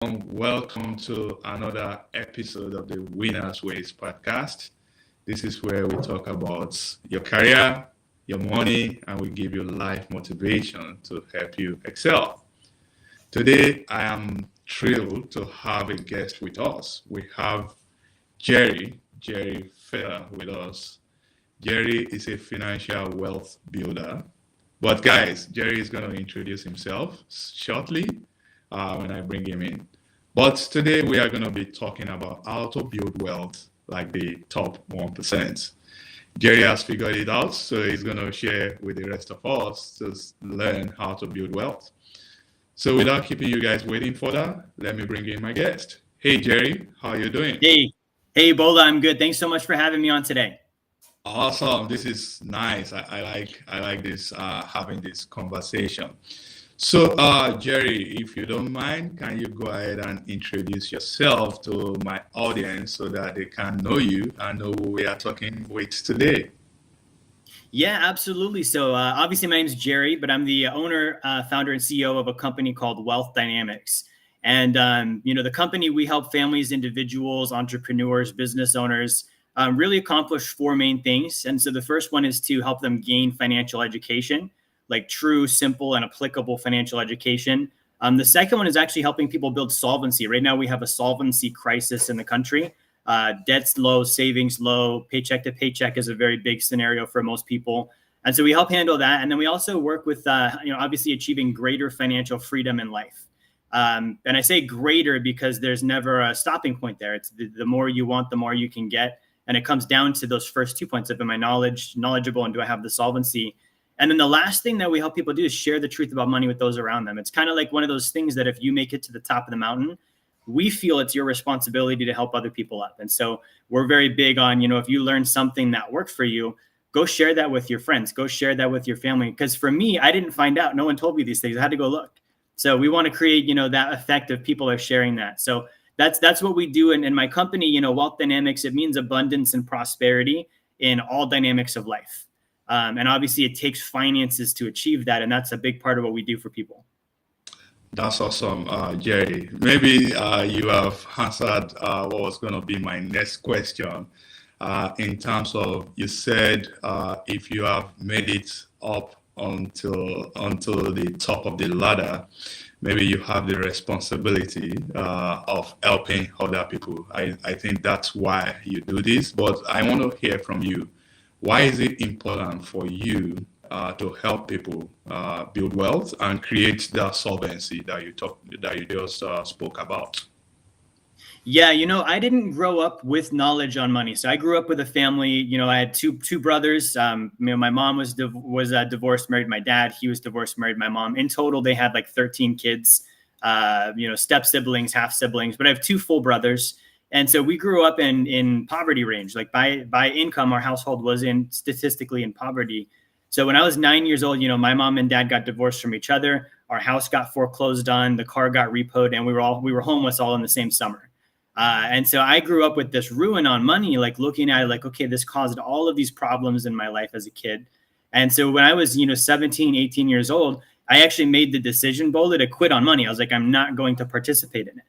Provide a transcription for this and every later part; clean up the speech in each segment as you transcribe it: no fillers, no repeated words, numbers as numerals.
Welcome to another episode of the Winners Ways podcast. This is where we talk about your career, your money, and we give you life motivation to help you excel. Today, I am thrilled to have a guest with us. We have Jerry Feller with us. Jerry is a financial wealth builder. But guys, Jerry is going to introduce himself shortly when I bring him in. But today we are going to be talking about how to build wealth like the top 1%. Jerry has figured it out, so he's going to share with the rest of us to learn how to build wealth. So without keeping you guys waiting for that, let me bring in my guest. Hey, Jerry, how are you doing? Hey, Bola, I'm good. Thanks so much for having me on today. Awesome. This is nice. I like this having this conversation. So, Jerry, if you don't mind, can you go ahead and introduce yourself to my audience so that they can know you and know who we are talking with today? Yeah, absolutely. So obviously my name is Jerry, but I'm the owner, founder, and CEO of a company called Wealth Dynamics. And, the company, we help families, individuals, entrepreneurs, business owners really accomplish four main things. And so the first one is to help them gain financial education, like true, simple, and applicable financial education. The second one is actually helping people build solvency. Right now, we have a solvency crisis in the country. Debt's low, savings low, paycheck to paycheck is a very big scenario for most people. And so we help handle that. And then we also work with, obviously achieving greater financial freedom in life. And I say greater because there's never a stopping point there. It's the more you want, the more you can get. And it comes down to those first 2 points of am I knowledgeable, and do I have the solvency? And then the last thing that we help people do is share the truth about money with those around them. It's kind of like one of those things that if you make it to the top of the mountain, we feel it's your responsibility to help other people up. And so we're very big on, if you learn something that worked for you, go share that with your friends, go share that with your family. Because for me, I didn't find out. No one told me these things. I had to go look. So we want to create, that effect of people are sharing that. So that's what we do. And in my company, Wealth Dynamics, it means abundance and prosperity in all dynamics of life. And obviously it takes finances to achieve that. And that's a big part of what we do for people. That's awesome, Jerry. Maybe you have answered what was going to be my next question in terms of, you said if you have made it up until the top of the ladder, maybe you have the responsibility of helping other people. I think that's why you do this, but I want to hear from you. Why is it important for you to help people build wealth and create that solvency that you just spoke about? Yeah, I didn't grow up with knowledge on money. So I grew up with a family. I had two brothers. My mom was divorced, married my dad. He was divorced, married my mom. In total, they had like 13 kids. Step siblings, half siblings. But I have two full brothers. And so we grew up in poverty range. Like by income, our household was statistically in poverty. So when I was 9 years old, my mom and dad got divorced from each other. Our house got foreclosed on, the car got repoed, and we were homeless all in the same summer. And so I grew up with this ruin on money, like looking at it like, okay, this caused all of these problems in my life as a kid. And so when I was, 17, 18 years old, I actually made the decision, Bola, to quit on money. I was like, I'm not going to participate in it.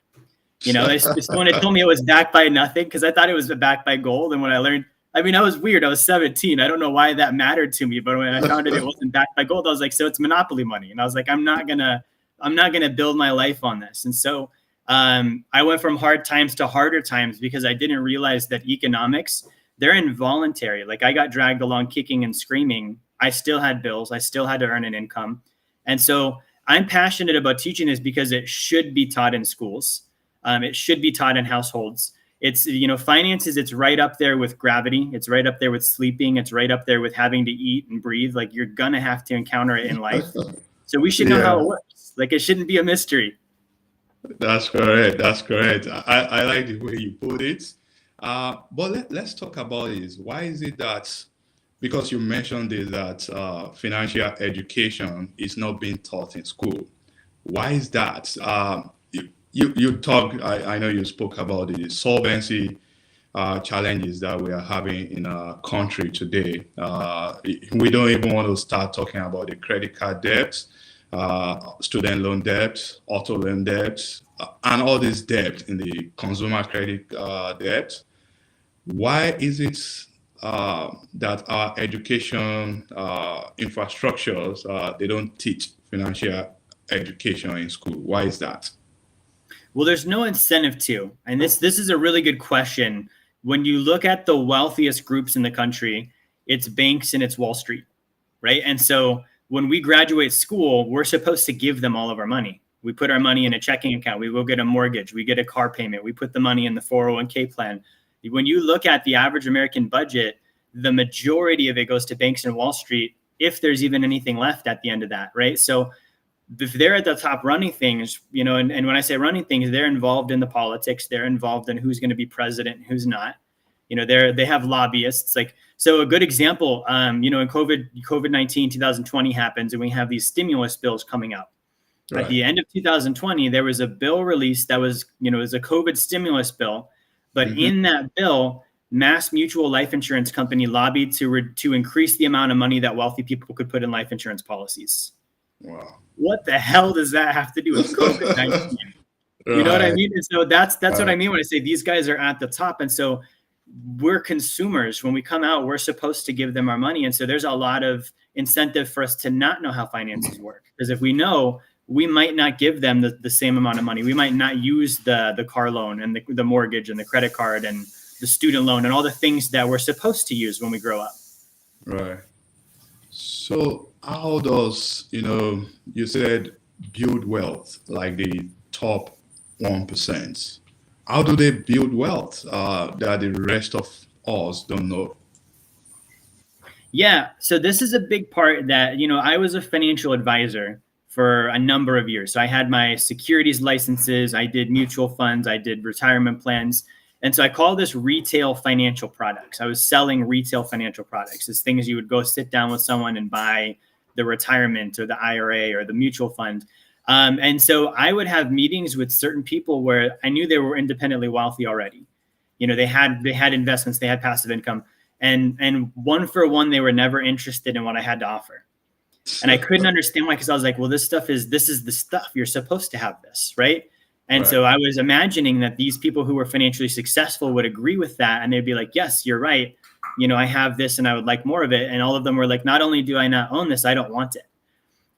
Someone had told me it was backed by nothing because I thought it was backed by gold. And when I learned, I was weird. I was 17. I don't know why that mattered to me, but when I found it wasn't backed by gold, I was like, so it's monopoly money. And I was like, I'm not gonna build my life on this. And so I went from hard times to harder times because I didn't realize that economics, they're involuntary. Like I got dragged along kicking and screaming. I still had bills. I still had to earn an income. And so I'm passionate about teaching this because it should be taught in schools. It should be taught in households. It's, finances, it's right up there with gravity. It's right up there with sleeping. It's right up there with having to eat and breathe. Like you're going to have to encounter it in life. So we should know how it works. Like it shouldn't be a mystery. That's correct. I like the way you put it. But let's talk about this. Why is it that, because you mentioned this, that financial education is not being taught in school? Why is that? You talk, I know you spoke about the solvency challenges that we are having in our country today. We don't even want to start talking about the credit card debts. student loan debts, auto loan debts, and all this debt in the consumer credit debt. Why is it that our education infrastructures they don't teach financial education in school? Why is that? Well, there's no incentive to, and this is a really good question. When you look at the wealthiest groups in the country, it's banks and it's Wall Street, right? And so when we graduate school, we're supposed to give them all of our money. We put our money in a checking account. We will get a mortgage. We get a car payment. We put the money in the 401k plan. When you look at the average American budget, the majority of it goes to banks and Wall Street, if there's even anything left at the end of that, right? So if they're at the top running things, you know, and when I say running things, they're involved in the politics. They're involved in who's going to be president and who's not. You know, they have lobbyists. Like, so a good example, you know, in COVID-19, 2020 happens, and we have these stimulus bills coming out. Right. At the end of 2020, there was a bill released that was, you know, it was a COVID stimulus bill. But in that bill, Mass Mutual Life Insurance Company lobbied to increase the amount of money that wealthy people could put in life insurance policies. Wow. What the hell does that have to do with COVID-19? You know what I mean? And so that's what I mean when I say these guys are at the top. And so we're consumers. When we come out, we're supposed to give them our money. And so there's a lot of incentive for us to not know how finances work. Because if we know, we might not give them the same amount of money. We might not use the car loan and the mortgage and the credit card and the student loan and all the things that we're supposed to use when we grow up. Right. So how does, you know, you said build wealth, like the top 1%. How do they build wealth that the rest of us don't know? Yeah. So this is a big part that, you know, I was a financial advisor for a number of years. So I had my securities licenses, I did mutual funds, I did retirement plans. And so I call this retail financial products. I was selling retail financial products. It's things you would go sit down with someone and buy the retirement or the IRA or the mutual fund. And so I would have meetings with certain people where I knew they were independently wealthy already. You know, they had investments, they had passive income, and one for one, they were never interested in what I had to offer. And I couldn't understand why, because I was like, well, this is the stuff you're supposed to have this, right? And so I was imagining that these people who were financially successful would agree with that. And they'd be like, yes, you're right. You know, I have this and I would like more of it. And all of them were like, not only do I not own this, I don't want it.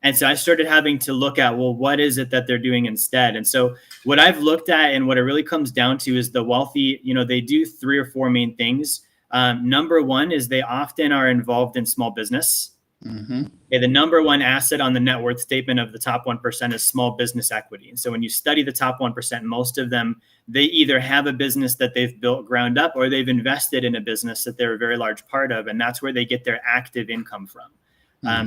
And so I started having to look at, well, what is it that they're doing instead? And so what I've looked at and what it really comes down to is the wealthy, you know, they do 3 or 4 main things. Number one is they often are involved in small business. Okay, the number one asset on the net worth statement of the top 1% is small business equity. And so when you study the top 1%, most of them, they either have a business that they've built ground up or they've invested in a business that they're a very large part of. And that's where they get their active income from.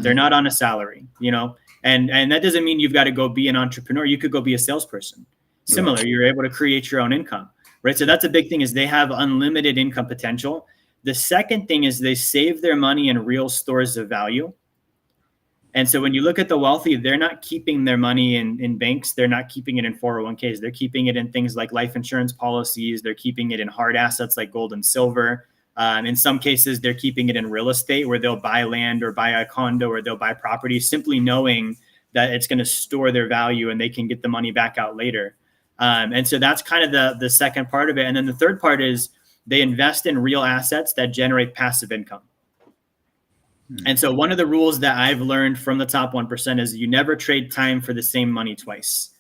They're not on a salary, you know, and that doesn't mean you've got to go be an entrepreneur. You could go be a salesperson. Similar, you're able to create your own income, right? So that's a big thing, is they have unlimited income potential. The second thing is they save their money in real stores of value. And so when you look at the wealthy, they're not keeping their money in banks. They're not keeping it in 401ks. They're keeping it in things like life insurance policies. They're keeping it in hard assets like gold and silver. In some cases, they're keeping it in real estate, where they'll buy land or buy a condo or they'll buy property, simply knowing that it's going to store their value and they can get the money back out later. And so that's kind of the second part of it. And then the third part is they invest in real assets that generate passive income. And so one of the rules that I've learned from the top 1% is you never trade time for the same money twice.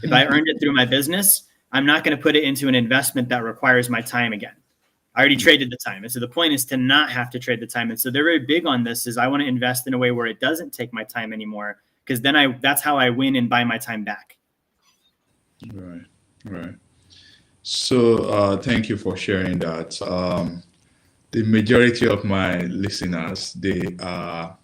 If I earned it through my business, I'm not going to put it into an investment that requires my time again. I already traded the time. And so the point is to not have to trade the time. And so they're very big on this, is I want to invest in a way where it doesn't take my time anymore, because then that's how I win and buy my time back. Right. So thank you for sharing that. The majority of my listeners, they are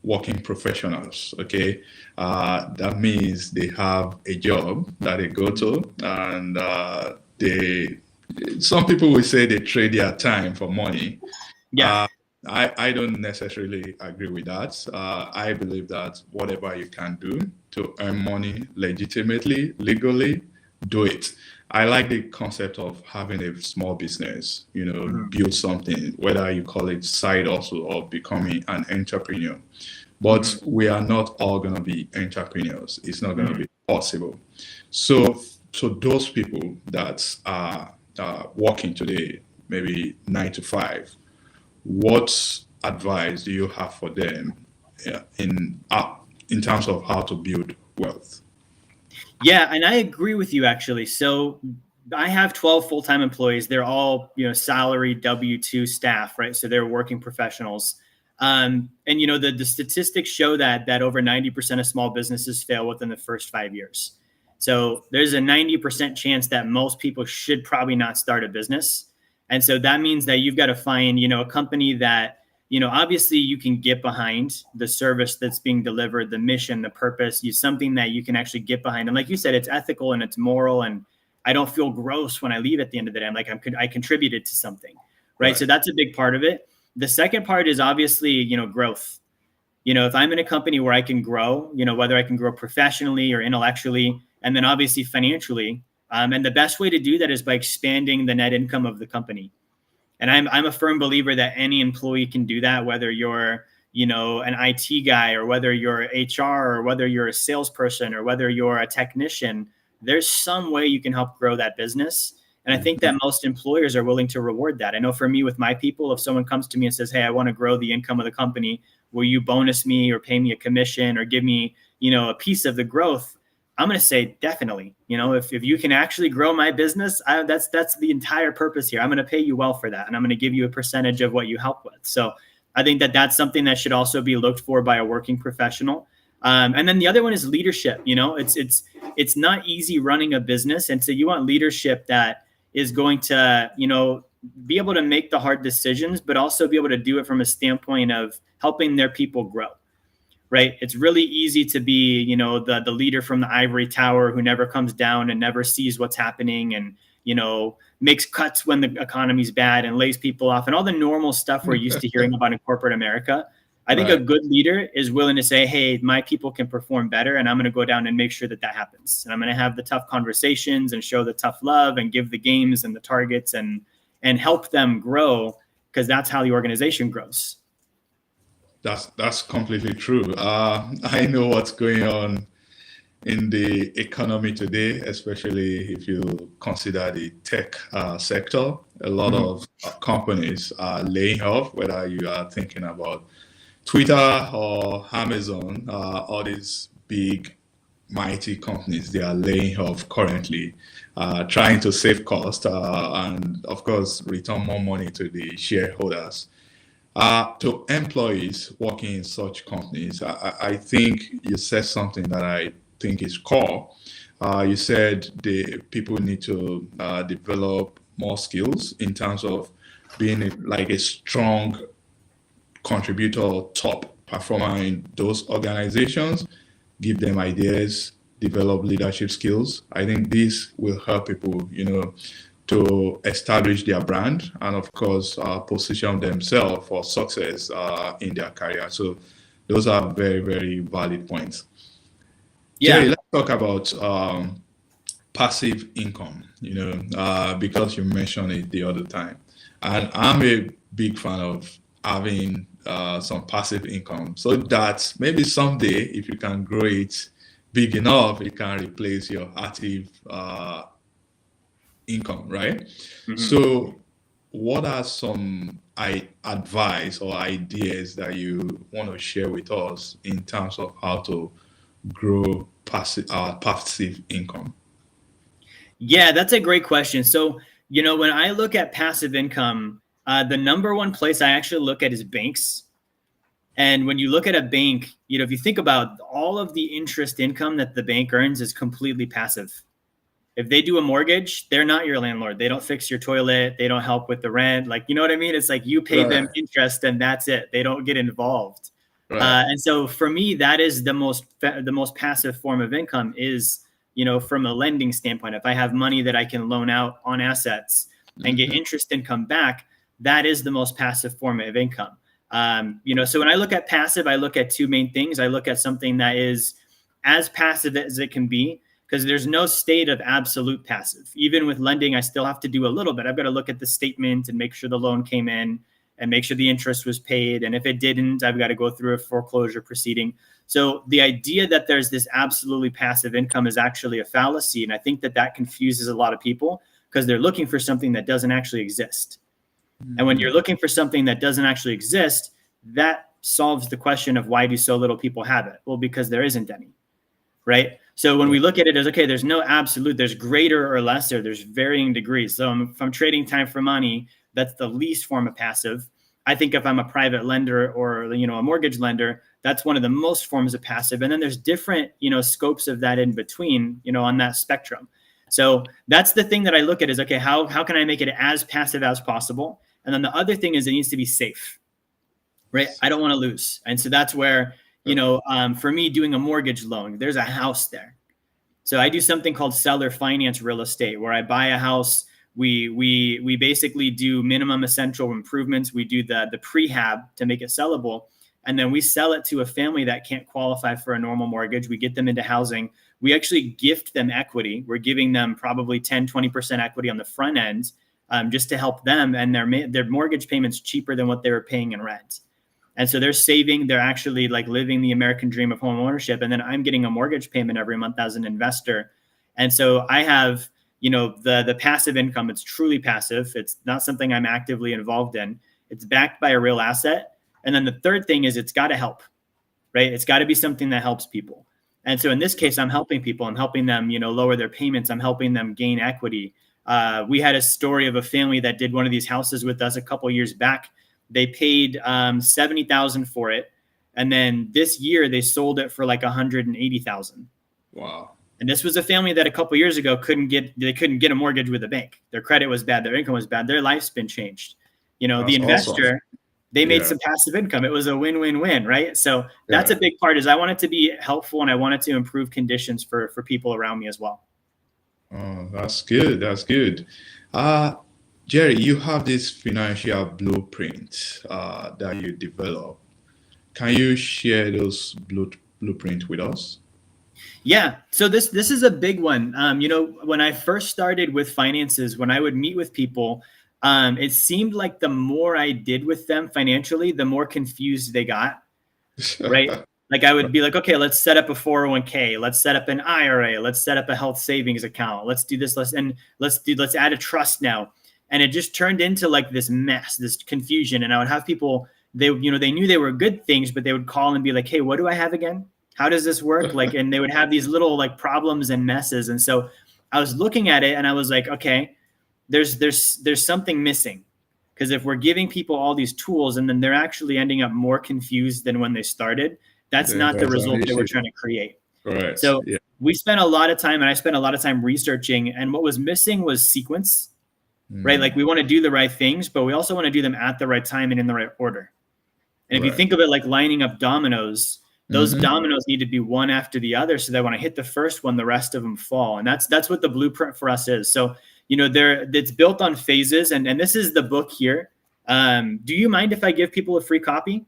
working professionals, okay? That means they have a job that they go to, and some people will say they trade their time for money. Yeah. I don't necessarily agree with that. I believe that whatever you can do to earn money legitimately, legally, do it. I like the concept of having a small business, you know, build something, whether you call it side hustle or becoming an entrepreneur. but we are not all going to be entrepreneurs. It's not going to be possible. So those people that are working today, maybe 9 to 5, what advice do you have for them in terms of how to build wealth? Yeah, and I agree with you actually. So I have 12 full-time employees. They're all, salary W-2 staff, right? So they're working professionals. And the statistics show that over 90% of small businesses fail within the first 5 years. So there's a 90% chance that most people should probably not start a business. And so that means that you've got to find, a company that, obviously you can get behind the service that's being delivered, the mission, the purpose, something that you can actually get behind. And like you said, it's ethical and it's moral, and I don't feel gross when I leave at the end of the day. I'm like, I contributed to something, right? So that's a big part of it. The second part is obviously, growth. If I'm in a company where I can grow, whether I can grow professionally or intellectually, and then obviously financially. And the best way to do that is by expanding the net income of the company. And I'm a firm believer that any employee can do that, whether you're, an IT guy, or whether you're HR, or whether you're a salesperson, or whether you're a technician. There's some way you can help grow that business. And I think that most employers are willing to reward that. I know for me with my people, if someone comes to me and says, hey, I want to grow the income of the company, will you bonus me or pay me a commission or give me, a piece of the growth? I'm going to say definitely. If you can actually grow my business, that's the entire purpose here. I'm going to pay you well for that, and I'm going to give you a percentage of what you help with. So I think that that's something that should also be looked for by a working professional. And then the other one is leadership. It's not easy running a business, and so you want leadership that is going to, be able to make the hard decisions, but also be able to do it from a standpoint of helping their people grow. Right. It's really easy to be, the leader from the ivory tower who never comes down and never sees what's happening and, makes cuts when the economy's bad and lays people off and all the normal stuff we're used to hearing about in corporate America. I think a good leader is willing to say, hey, my people can perform better, and I'm going to go down and make sure that happens. And I'm going to have the tough conversations and show the tough love and give the games and the targets and help them grow, because that's how the organization grows. That's completely true. I know what's going on in the economy today, especially if you consider the tech sector. A lot of companies are laying off, whether you are thinking about Twitter or Amazon, all these big, mighty companies, they are laying off currently, trying to save cost and, of course, return more money to the shareholders. To employees working in such companies, I think you said something that I think is core. You said the people need to develop more skills in terms of being a strong contributor, top performer in those organizations, give them ideas, develop leadership skills. I think this will help people, to establish their brand and, of course, position themselves for success in their career. So those are very, very valid points. Yeah. Jerry, let's talk about passive income, because you mentioned it the other time. And I'm a big fan of having some passive income, so that maybe someday, if you can grow it big enough, it can replace your active income, right? So what are some advice or ideas that you want to share with us in terms of how to grow passive income? Yeah, that's a great question. So, when I look at passive income, the number one place I actually look at is banks. And when you look at a bank, if you think about all of the interest income that the bank earns is completely passive. If they do a mortgage, they're not your landlord. They don't fix your toilet. They don't help with the rent. You know what I mean? It's like you pay them interest and that's it. They don't get involved. And so for me, that is the most passive form of income is, from a lending standpoint. If I have money that I can loan out on assets and get interest income back, that is the most passive form of income. So when I look at passive, I look at two main things. I look at something that is as passive as it can be, because there's no state of absolute passive. Even with lending, I still have to do a little bit. I've got to look at the statement and make sure the loan came in. and make sure the interest was paid. And if it didn't, I've got to go through a foreclosure proceeding. So the idea that there's this absolutely passive income is actually a fallacy. And I think that confuses a lot of people because they're looking for something that doesn't actually exist. And when you're looking for something that doesn't actually exist, that solves the question of why do so little people have it? Well, because there isn't any, right? So when we look at it as, okay, there's no absolute, there's greater or lesser, there's varying degrees. So if I'm trading time for money, that's the least form of passive. I think if I'm a private lender or, a mortgage lender, that's one of the most forms of passive. And then there's different, scopes of that in between, on that spectrum. So that's the thing that I look at is, okay, how can I make it as passive as possible? And then the other thing is it needs to be safe, right? I don't want to lose. And so that's where, for me doing a mortgage loan, there's a house there. So I do something called seller finance real estate, where I buy a house. We basically do minimum essential improvements. We do the prehab to make it sellable. And then we sell it to a family that can't qualify for a normal mortgage. We get them into housing. We actually gift them equity. We're giving them probably 10, 20% equity on the front end, just to help them. And their mortgage payment's cheaper than what they were paying in rent. And so they're saving, they're actually like living the American dream of home ownership. And then I'm getting a mortgage payment every month as an investor. And so I have, the passive income. It's truly passive. It's not something I'm actively involved in. It's backed by a real asset. And then the third thing is it's got to help, right? It's got to be something that helps people. And so in this case, I'm helping people. I'm helping them, lower their payments. I'm helping them gain equity. We had a story of a family that did one of these houses with us a couple of years back. They paid $70,000 for it. And then this year they sold it for like $180,000. Wow. And this was a family that a couple of years ago couldn't get a mortgage with a bank. Their credit was bad. Their income was bad. Their life's been changed. That's the investor, awesome. They made some passive income. It was a win-win-win, right? So that's a big part is I want it to be helpful and I want it to improve conditions for people around me as well. Oh, that's good. That's good. Jerry, you have this financial blueprint that you develop. Can you share those blueprint with us? Yeah. So this is a big one. When I first started with finances, when I would meet with people, it seemed like the more I did with them financially, the more confused they got, right? Like I would be like, okay, let's set up a 401k. Let's set up an IRA. Let's set up a health savings account. Let's do this. Let's add a trust now. And it just turned into like this mess, this confusion. And I would have people, they knew they were good things, but they would call and be like, hey, what do I have again? How does this work? Like, and they would have these little like problems and messes. And so I was looking at it and I was like, okay, there's something missing, because if we're giving people all these tools and then they're actually ending up more confused than when they started, that's not the result that we're trying to create. Right. So we spent a lot of time, and I spent a lot of time researching, and what was missing was sequence, right? Like we want to do the right things, but we also want to do them at the right time and in the right order. And if you think of it like lining up dominoes, those dominoes need to be one after the other, so that when I hit the first one, the rest of them fall. And that's what the blueprint for us is. So, it's built on phases, and this is the book here. Do you mind if I give people a free copy?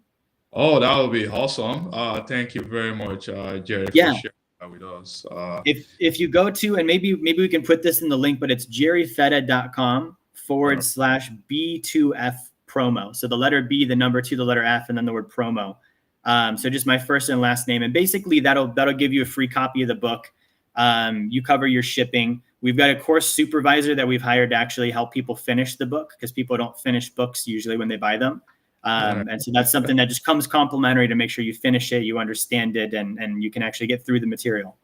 Oh, that would be awesome. Thank you very much, Jerry, for sharing that with us. If you go to, and maybe we can put this in the link, but it's jerryfetta.com/B2F promo. So the letter B, the number 2, the letter F, and then the word promo. So just my first and last name. And basically that'll give you a free copy of the book. You cover your shipping. We've got a course supervisor that we've hired to actually help people finish the book, because people don't finish books usually when they buy them. And so that's something that just comes complimentary to make sure you finish it, you understand it, and you can actually get through the material.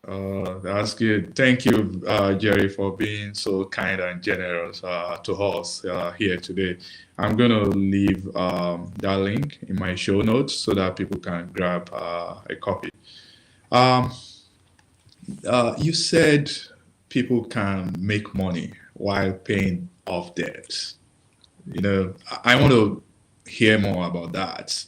That's good. Thank you, Jerry, for being so kind and generous to us here today. I'm going to leave that link in my show notes so that people can grab a copy. You said people can make money while paying off debt. I want to hear more about that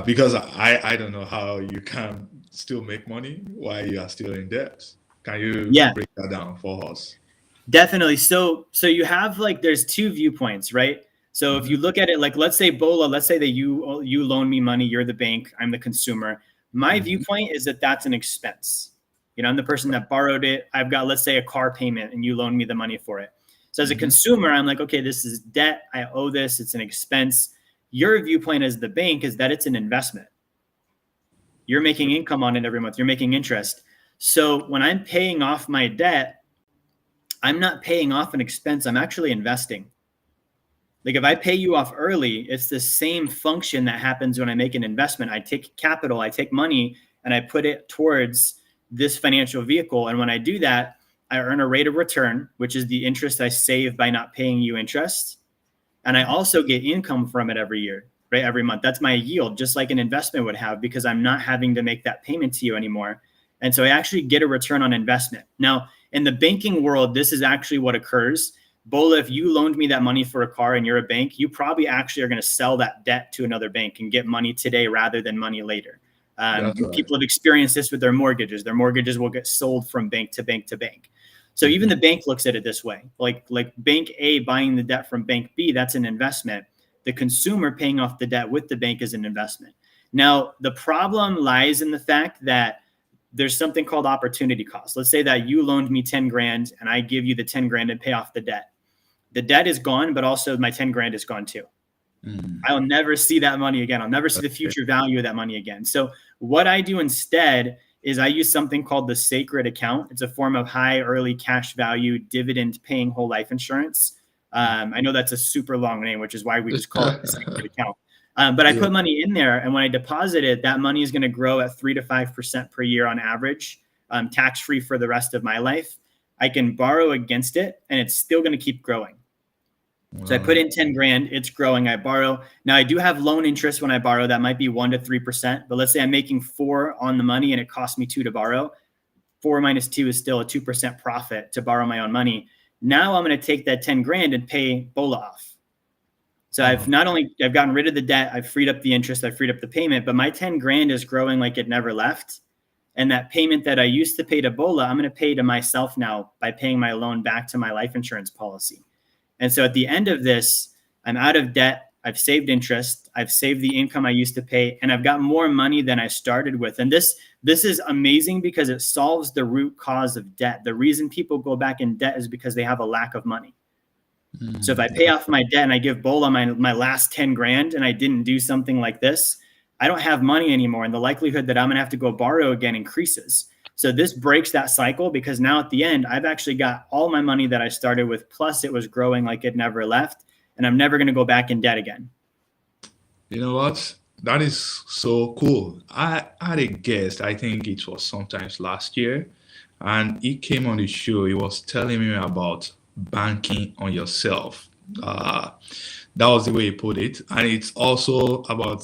because I don't know how you can still make money while you are still in debt. Can you break that down for us? Definitely. So you have there's two viewpoints, right? So if you look at it, let's say Bola, let's say that you loan me money, you're the bank, I'm the consumer. My viewpoint is that that's an expense. I'm the person that borrowed it. I've got, let's say, a car payment and you loan me the money for it. So as a consumer, I'm like, okay, this is debt. I owe this. It's an expense. Your viewpoint as the bank is that it's an investment. You're making income on it every month. You're making interest. So when I'm paying off my debt, I'm not paying off an expense. I'm actually investing. Like if I pay you off early, it's the same function that happens when I make an investment. I take capital, I take money, and I put it towards this financial vehicle. And when I do that, I earn a rate of return, which is the interest I save by not paying you interest. And I also get income from it every year, right? Every month. That's my yield, just like an investment would have, because I'm not having to make that payment to you anymore. And so I actually get a return on investment. Now, in the banking world, this is actually what occurs. Bola, if you loaned me that money for a car and you're a bank, you probably actually are going to sell that debt to another bank and get money today rather than money later. Right. People have experienced this with their mortgages. Their mortgages will get sold from bank to bank to bank. So even the bank looks at it this way, like bank A buying the debt from bank B, that's an investment. The consumer paying off the debt with the bank is an investment. Now, the problem lies in the fact that there's something called opportunity cost. Let's say that you loaned me 10 grand and I give you the 10 grand and pay off the debt. The debt is gone, but also my 10 grand is gone too. I'll never see that money again. I'll never see the future value of that money again. So what I do instead is I use something called the Sacred Account. It's a form of high early cash value dividend paying whole life insurance. I know that's a super long name, which is why we just call it the Sacred Account. But I put money in there, and when I deposit it, that money is going to grow at 3 to 5% per year on average, tax-free for the rest of my life. I can borrow against it, and it's still going to keep growing. Wow. So I put in 10 grand, it's growing. I borrow. Now I do have loan interest when I borrow. That might be 1 to 3%, but let's say I'm making 4 on the money and it costs me 2 to borrow. 4 minus 2 is still a 2% profit to borrow my own money. Now I'm going to take that 10 grand and pay Bola off. So I've gotten rid of the debt. I've freed up the interest. I've freed up the payment, but my 10 grand is growing like it never left. And that payment that I used to pay to Bola, I'm going to pay to myself now by paying my loan back to my life insurance policy. And so at the end of this, I'm out of debt. I've saved interest. I've saved the income I used to pay, and I've got more money than I started with. And this is amazing because it solves the root cause of debt. The reason people go back in debt is because they have a lack of money. So if I pay off my debt and I give Bola my last 10 grand and I didn't do something like this, I don't have money anymore. And the likelihood that I'm going to have to go borrow again increases. So this breaks that cycle, because now at the end, I've actually got all my money that I started with, plus it was growing like it never left. And I'm never going to go back in debt again. You know what? That is so cool. I had a guest, I think it was sometimes last year, and he came on the show. He was telling me about banking on yourself. That was the way he put it. And it's also about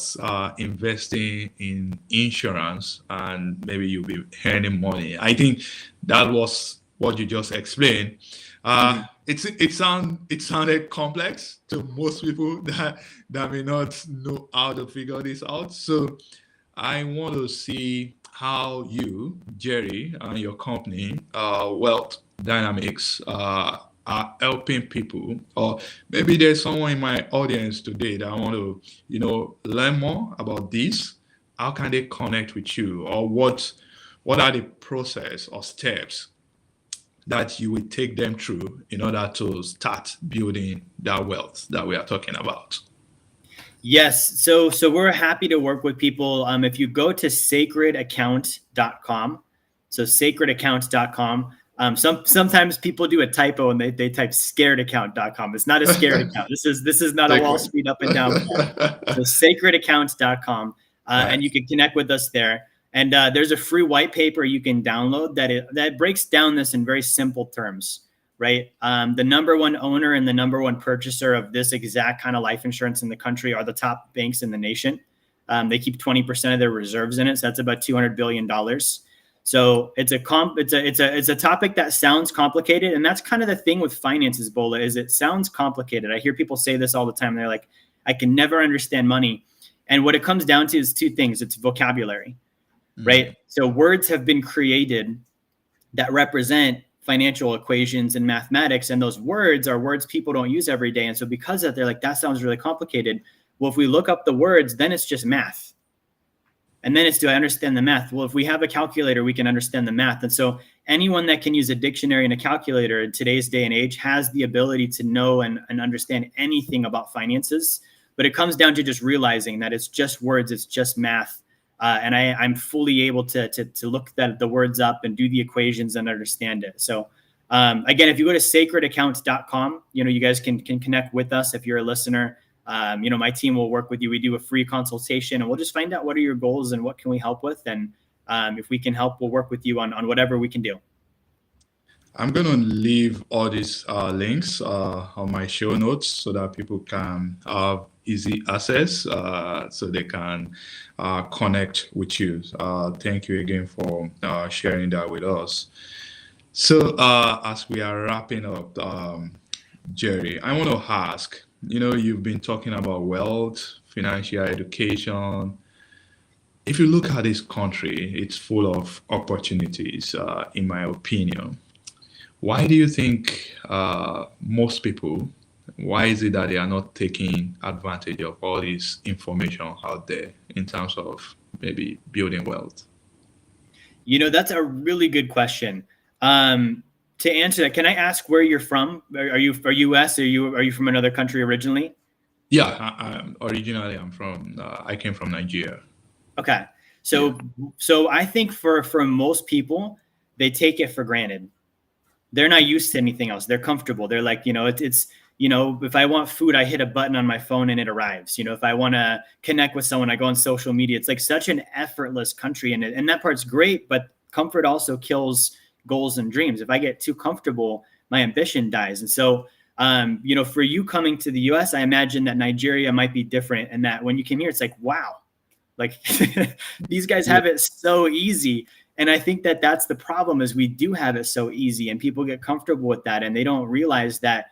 investing in insurance, and maybe you'll be earning money. I think that was what you just explained. It sounded complex to most people that may not know how to figure this out. So I want to see how you, Jerry, and your company, Wealth Dynamics, are helping people. Or maybe there's someone in my audience today that want to, learn more about this. How can they connect with you, or what are the process or steps that you will take them through in order to start building that wealth that we are talking about? Yes. So we're happy to work with people. If you go to sacredaccount.com, so sacredaccount.com, sometimes people do a typo and they type scaredaccount.com. It's not a scared account. This is not a Wall Street up and down. So sacredaccount.com, and you can connect with us there. And there's a free white paper you can download that breaks down this in very simple terms, right? The number one owner and the number one purchaser of this exact kind of life insurance in the country are the top banks in the nation. They keep 20% of their reserves in it. So that's about $200 billion. So it's a topic that sounds complicated. And that's kind of the thing with finances, Bola, is it sounds complicated. I hear people say this all the time. They're like, I can never understand money. And what it comes down to is 2 things. It's vocabulary. Right. So words have been created that represent financial equations and mathematics. And those words are words people don't use every day. And so because of that, they're like, that sounds really complicated. Well, if we look up the words, then it's just math. And then it's, do I understand the math? Well, if we have a calculator, we can understand the math. And so anyone that can use a dictionary and a calculator in today's day and age has the ability to know and understand anything about finances. But it comes down to just realizing that it's just words, it's just math. And I'm fully able to look the words up and do the equations and understand it. So again, if you go to sacredaccounts.com, you guys can connect with us if you're a listener. My team will work with you. We do a free consultation and we'll just find out what are your goals and what can we help with. And if we can help, we'll work with you on whatever we can do. I'm going to leave all these links on my show notes so that people can have easy access so they can connect with you. Thank you again for sharing that with us. So as we are wrapping up, Jerry, I want to ask, you've been talking about wealth, financial education. If you look at this country, it's full of opportunities, in my opinion. Why do you think most people, why is it that they are not taking advantage of all this information out there in terms of maybe building wealth? That's a really good question. To answer that, can I ask where you're from? Are you US? Are you from another country originally? Yeah, originally I came from Nigeria. Okay. So I think for most people, they take it for granted. They're not used to anything else. They're comfortable. They're like, it's if I want food, I hit a button on my phone and it arrives. If I want to connect with someone, I go on social media. It's like such an effortless country. And that part's great, but comfort also kills goals and dreams. If I get too comfortable, my ambition dies. And so, for you coming to the US, I imagine that Nigeria might be different. And that when you came here, it's like, wow, like these guys have it so easy. And I think that that's the problem is we do have it so easy and people get comfortable with that. And they don't realize that,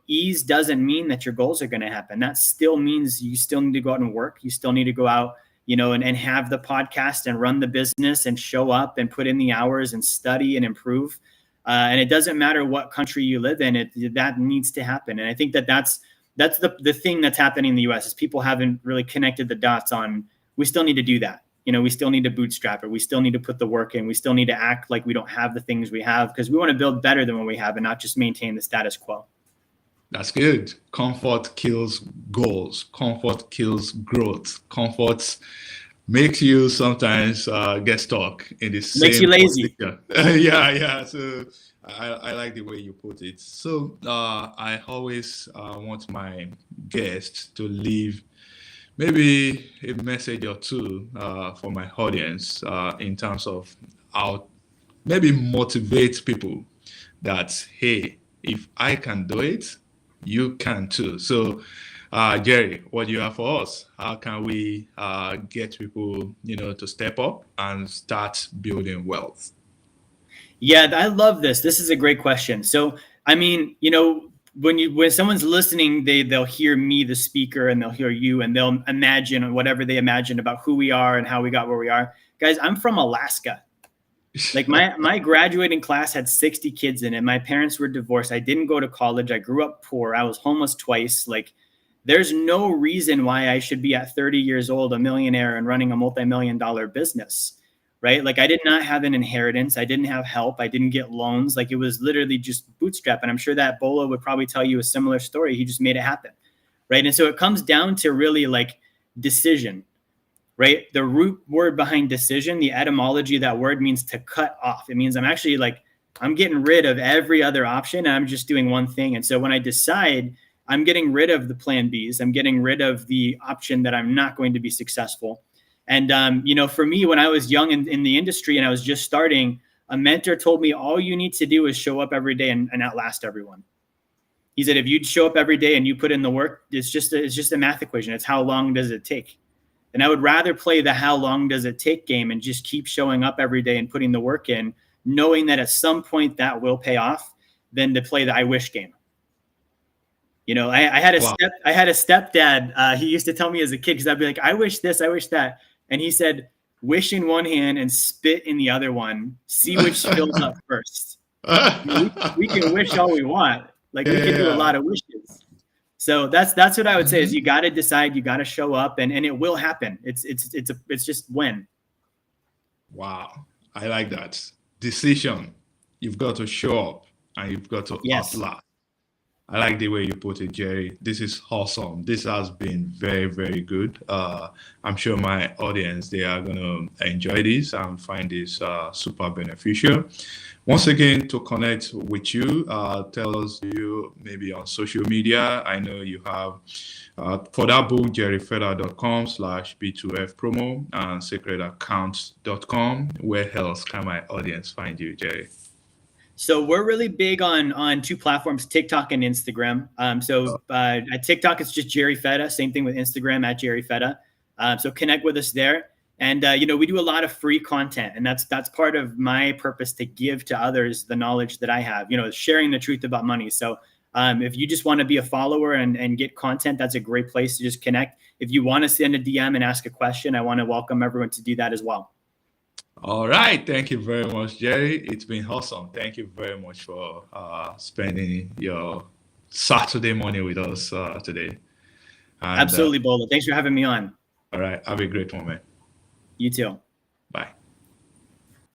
ease doesn't mean that your goals are going to happen. That still means you still need to go out and work. You still need to go out, and have the podcast and run the business and show up and put in the hours and study and improve. And it doesn't matter what country you live in, that needs to happen. And I think that that's the thing that's happening in the US is people haven't really connected the dots on, we still need to do that. We still need to bootstrap it. We still need to put the work in. We still need to act like we don't have the things we have because we want to build better than what we have and not just maintain the status quo. That's good. Comfort kills goals. Comfort kills growth. Comfort makes you sometimes get stuck in the same makes you lazy. Yeah. So I like the way you put it. So I always want my guests to leave maybe a message or two for my audience in terms of how maybe motivate people that, hey, if I can do it, you can too. So, Jerry, what do you have for us? How can we get people, to step up and start building wealth? Yeah, I love this. This is a great question. So, I mean, when someone's listening, they'll hear me, the speaker, and they'll hear you, and they'll imagine whatever they imagine about who we are and how we got where we are. Guys, I'm from Alaska. Like my graduating class had 60 kids in it. My parents were divorced. I didn't go to college. I grew up poor. I was homeless twice. Like there's no reason why I should be at 30 years old, a millionaire and running a multi-million-dollar business, right? Like I did not have an inheritance. I didn't have help. I didn't get loans. Like it was literally just bootstrap. And I'm sure that Bolo would probably tell you a similar story. He just made it happen, right? And so it comes down to really like decision. Right? The root word behind decision, the etymology of that word means to cut off. It means I'm getting rid of every other option and I'm just doing one thing. And so when I decide I'm getting rid of the plan Bs, I'm getting rid of the option that I'm not going to be successful. And, for me, when I was young in the industry and I was just starting, a mentor told me all you need to do is show up every day and outlast everyone. He said, if you show up every day and you put in the work, it's just a math equation. It's how long does it take? And I would rather play the how long does it take game and just keep showing up every day and putting the work in, knowing that at some point that will pay off, than to play the I wish game. I had a stepdad. He used to tell me as a kid, because I'd be like, I wish this, I wish that. And he said, wish in one hand and spit in the other one. See which fills up first. We can wish all we want. Like we can do a lot of wishes. So that's what I would say is you got to decide, you got to show up, and it will happen. It's just when. Wow. I like that. Decision. You've got to show up and you've got to outlast. I like the way you put it, Jerry. This is awesome. This has been very, very good. I'm sure my audience, they are going to enjoy this and find this super beneficial. Once again, to connect with you, tell us you maybe on social media. I know you have for that book, jerryfeder.com/B2F promo and sacredaccounts.com. Where else can my audience find you, Jerry? So we're really big on two platforms, TikTok and Instagram. At TikTok, it's just Jerry Feda. Same thing with Instagram at Jerry Feda. So connect with us there. And, we do a lot of free content, and that's part of my purpose, to give to others the knowledge that I have, sharing the truth about money. So if you just want to be a follower and get content, that's a great place to just connect. If you want to send a DM and ask a question, I want to welcome everyone to do that as well. All right. Thank you very much, Jerry. It's been awesome. Thank you very much for spending your Saturday morning with us today. And, absolutely, Bolo. Thanks for having me on. All right. Have a great moment. You too.